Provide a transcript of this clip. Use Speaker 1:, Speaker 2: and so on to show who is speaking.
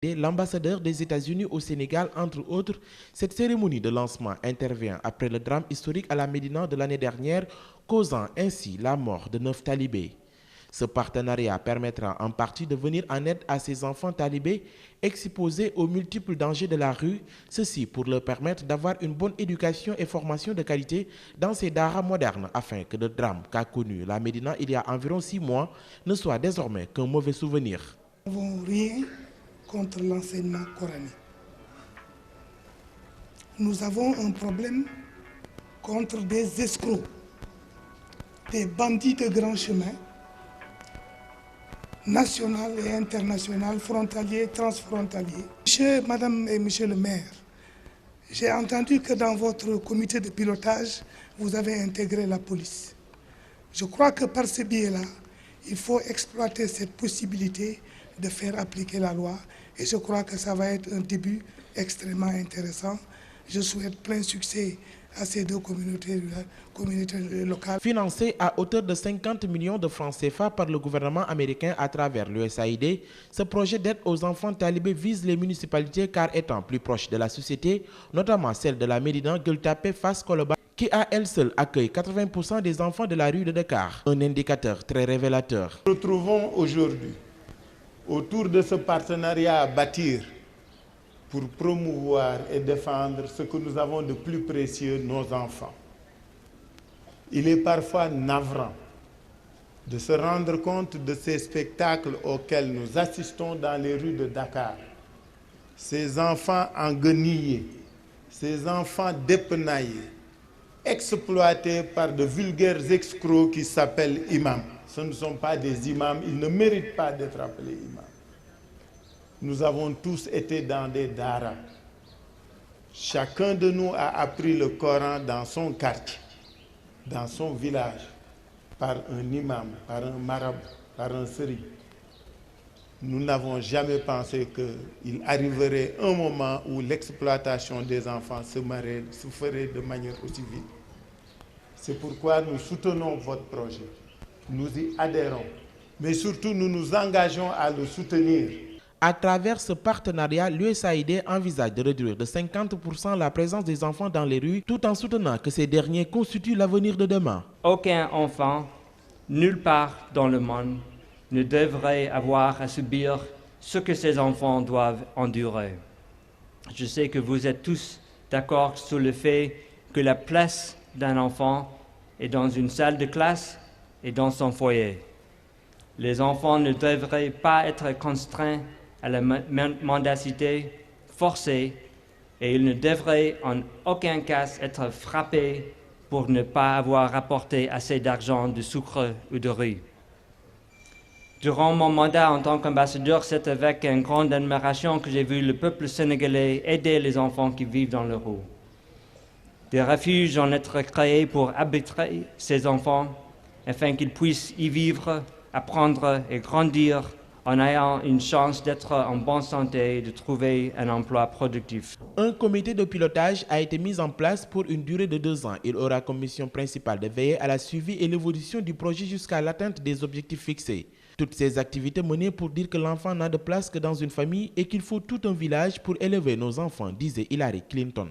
Speaker 1: L'ambassadeur des États-Unis au Sénégal, entre autres, cette cérémonie de lancement intervient après le drame historique à la Médina de l'année dernière, causant ainsi la mort de 9 talibés. Ce partenariat permettra en partie de venir en aide à ces enfants talibés exposés aux multiples dangers de la rue, ceci pour leur permettre d'avoir une bonne éducation et formation de qualité dans ces daras modernes afin que le drame qu'a connu la Médina il y a environ 6 mois ne soit désormais qu'un mauvais souvenir.
Speaker 2: Nous n'avons rien contre l'enseignement coranique. Nous avons un problème contre des escrocs, des bandits de grand chemin, national et international, frontalier, transfrontalier. Madame et monsieur le maire, j'ai entendu que dans votre comité de pilotage, vous avez intégré la police. Je crois que par ce biais-là, il faut exploiter cette possibilité de faire appliquer la loi et je crois que ça va être un début extrêmement intéressant. Je souhaite plein succès à ces deux communautés locales.
Speaker 1: Financé à hauteur de 50 millions de francs CFA par le gouvernement américain à travers l'USAID, ce projet d'aide aux enfants talibés vise les municipalités car étant plus proche de la société, notamment celle de la Médina, Gueule Tapée, Fass, Colobane, qui à elle seule accueille 80% des enfants de la rue de Dakar. Un indicateur très révélateur.
Speaker 3: Nous nous retrouvons aujourd'hui autour de ce partenariat à bâtir pour promouvoir et défendre ce que nous avons de plus précieux, nos enfants. Il est parfois navrant de se rendre compte de ces spectacles auxquels nous assistons dans les rues de Dakar. Ces enfants enguenillés, ces enfants dépenaillés, exploités par de vulgaires escrocs qui s'appellent imams. Ce ne sont pas des imams, ils ne méritent pas d'être appelés imams. Nous avons tous été dans des daras. Chacun de nous a appris le Coran dans son quartier, dans son village, par un imam, par un marabout, par un seri. Nous n'avons jamais pensé qu'il arriverait un moment où l'exploitation des enfants se ferait de manière aussi vite. C'est pourquoi nous soutenons votre projet. Nous y adhérons, mais surtout nous nous engageons à le soutenir.
Speaker 1: À travers ce partenariat, l'USAID envisage de réduire de 50% la présence des enfants dans les rues, tout en soutenant que ces derniers constituent l'avenir de demain.
Speaker 4: Aucun enfant, nulle part dans le monde, ne devrait avoir à subir ce que ces enfants doivent endurer. Je sais que vous êtes tous d'accord sur le fait que la place d'un enfant est dans une salle de classe et dans son foyer. Les enfants ne devraient pas être contraints à la mendicité forcée et ils ne devraient en aucun cas être frappés pour ne pas avoir rapporté assez d'argent, de sucre ou de riz. Durant mon mandat en tant qu'ambassadeur, c'est avec une grande admiration que j'ai vu le peuple sénégalais aider les enfants qui vivent dans le rue. Des refuges ont été créés pour abriter ces enfants afin qu'ils puissent y vivre, apprendre et grandir en ayant une chance d'être en bonne santé et de trouver un emploi productif.
Speaker 1: Un comité de pilotage a été mis en place pour une durée de 2 ans. Il aura comme mission principale de veiller à la suivi et l'évolution du projet jusqu'à l'atteinte des objectifs fixés. Toutes ces activités menées pour dire que l'enfant n'a de place que dans une famille et qu'il faut tout un village pour élever nos enfants, disait Hillary Clinton.